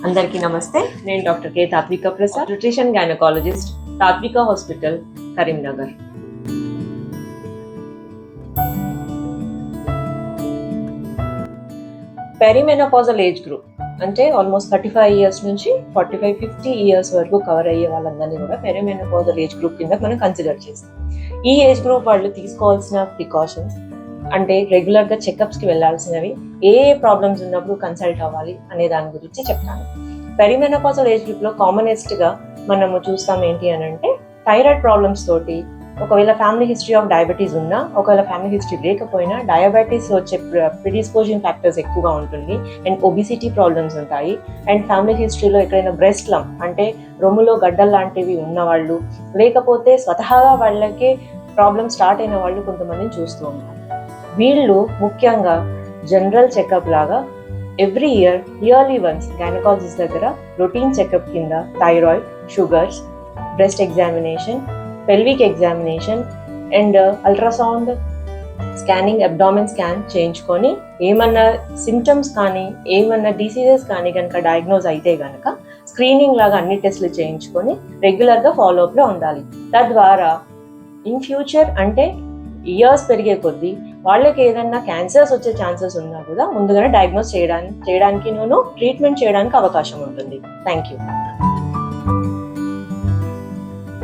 అందరికీ నమస్తే. నేను డాక్టర్ కే తాత్విక ప్రసాద్, న్యూట్రిషన్ గైనకాలజిస్ట్, తాత్విక hospital, Karimnagar. Perimenopausal age group అంటే ఆల్మోస్ట్ 35 ఇయర్స్ నుంచి 45-50 ఇయర్స్ వరకు కవర్ అయ్యే వాళ్ళందరినీ కూడా పెరిమెనోపాజల్ ఏజ్ గ్రూప్ కింద మనం కన్సిడర్ చేస్తాం. ఈ ఏజ్ గ్రూప్ వాళ్ళు తీసుకోవాల్సిన ప్రికాషన్స్ అంటే రెగ్యులర్గా చెకప్స్కి వెళ్ళాల్సినవి, ఏ ప్రాబ్లమ్స్ ఉన్నప్పుడు కన్సల్ట్ అవ్వాలి అనే దాని గురించి చెప్తాను. పెరిమెనోపాజల్ ఏజ్ గ్రూప్లో కామనెస్ట్గా మనము చూస్తాం ఏంటి అని అంటే థైరాయిడ్ ప్రాబ్లమ్స్ తోటి, ఒకవేళ ఫ్యామిలీ హిస్టరీ ఆఫ్ డయాబెటీస్ ఉన్నా, ఒకవేళ ఫ్యామిలీ హిస్టరీ లేకపోయినా డయాబెటీస్ వచ్చే ప్రిడిస్పోజింగ్ ఫ్యాక్టర్స్ ఎక్కువగా ఉంటుంది అండ్ ఒబిసిటీ ప్రాబ్లమ్స్ ఉంటాయి. అండ్ ఫ్యామిలీ హిస్టరీలో ఎక్కడైనా బ్రెస్ట్ లంప్ అంటే రొమ్ములో గడ్డలు లాంటివి ఉన్నవాళ్ళు, లేకపోతే స్వతహాగా వాళ్ళకే ప్రాబ్లమ్ స్టార్ట్ అయిన వాళ్ళు కొంతమందిని చూస్తూ ఉంటారు. వీళ్ళు ముఖ్యంగా జనరల్ చెకప్ లాగా ఎవ్రీ ఇయర్లీ వన్స్ గైనకాలజిస్ట్ దగ్గర రొటీన్ చెకప్ కింద thyroid, sugars, breast examination, pelvic examination and ultrasound scanning, abdomen scan చేయించుకొని ఏమన్నా సిమ్టమ్స్ కానీ ఏమన్నా డిసీజెస్ కానీ కనుక డయాగ్నోజ్ అయితే కనుక స్క్రీనింగ్ లాగా అన్ని టెస్టులు చేయించుకొని రెగ్యులర్గా ఫాలోఅప్లో ఉండాలి. తద్వారా ఇన్ ఫ్యూచర్ అంటే ఇయర్స్ పెరిగే కొద్దీ వాళ్ళకి ఏదైనా క్యాన్సర్స్ వచ్చే ఛాన్సెస్ ఉన్నా కూడా ముందుగానే డయాగ్నోజ్ చేయడానికి ట్రీట్మెంట్ చేయడానికి అవకాశం ఉంటుంది. Thank you.